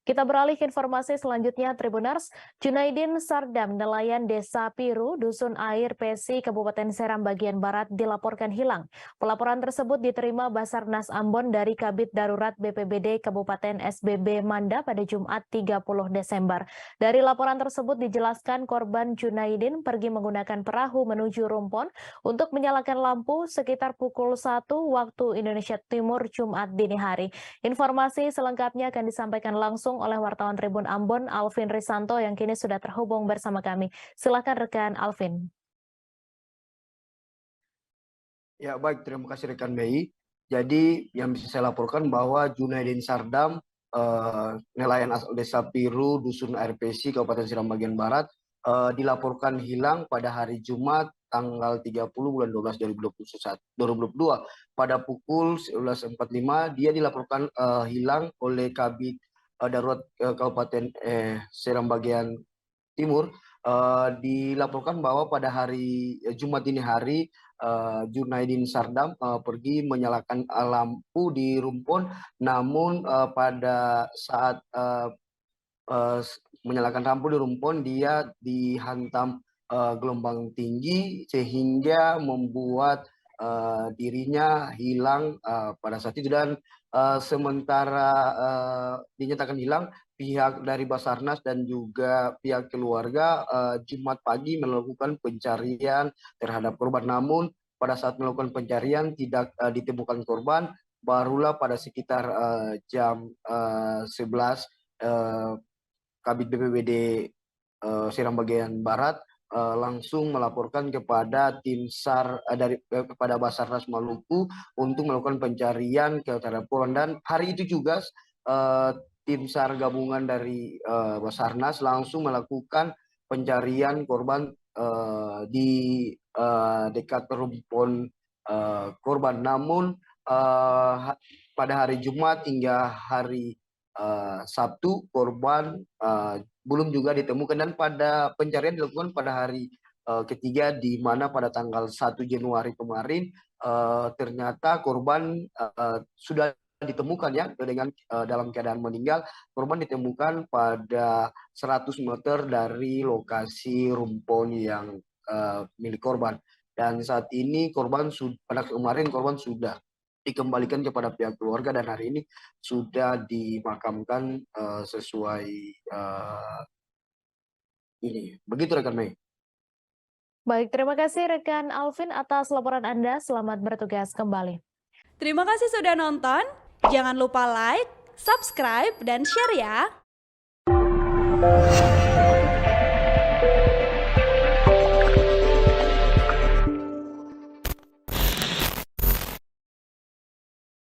Kita beralih ke informasi selanjutnya, Tribuners. Junaidin Sardam, nelayan Desa Piru, Dusun Air Pesi, Kabupaten Seram bagian Barat, dilaporkan hilang. Pelaporan tersebut diterima Basarnas Ambon dari Kabid Darurat BPBD Kabupaten SBB Manda pada Jumat 30 Desember. Dari laporan tersebut dijelaskan korban Junaidin pergi menggunakan perahu menuju Rumpon untuk menyalakan lampu sekitar pukul 1 waktu Indonesia Timur Jumat dini hari. Informasi selengkapnya akan disampaikan langsung oleh wartawan Tribun Ambon, Alvin Risanto, yang kini sudah terhubung bersama kami. Silakan rekan Alvin. Ya baik, terima kasih rekan Mei. Jadi yang bisa saya laporkan bahwa Junaidin Sardam, nelayan asal Desa Piru, Dusun Air Pesi, Kabupaten Seram bagian Barat, dilaporkan hilang pada hari Jumat tanggal 30 bulan 12 2022 pada pukul 11.45. Dia dilaporkan hilang oleh Kabid Darurat Kabupaten Seram bagian Timur. Dilaporkan bahwa pada hari Jumat dini hari Junaidin Sardam pergi menyalakan lampu di Rumpon, namun pada saat menyalakan lampu di Rumpon dia dihantam gelombang tinggi sehingga membuat dirinya hilang pada saat itu, dan sementara dinyatakan hilang, pihak dari Basarnas dan juga pihak keluarga Jumat pagi melakukan pencarian terhadap korban. Namun pada saat melakukan pencarian tidak ditemukan korban. Barulah pada sekitar jam 11 Kabid BPBD Seram bagian Barat langsung melaporkan kepada tim SAR kepada Basarnas Maluku untuk melakukan pencarian terhadap korban. Dan hari itu juga tim SAR gabungan dari Basarnas langsung melakukan pencarian korban di dekat rumpun korban. Namun pada hari Jumat hingga hari Sabtu korban belum juga ditemukan, dan pada pencarian dilakukan pada hari ketiga, di mana pada tanggal 1 Januari kemarin ternyata korban sudah ditemukan ya dengan dalam keadaan meninggal. Korban ditemukan pada 100 meter dari lokasi rumpon yang milik korban, dan saat ini pada kemarin korban sudah dikembalikan kepada pihak keluarga dan hari ini sudah dimakamkan sesuai ini. Begitu rekan Mei. Baik, terima kasih rekan Alvin atas laporan Anda. Selamat bertugas kembali. Terima kasih sudah nonton. Jangan lupa like, subscribe, dan share ya.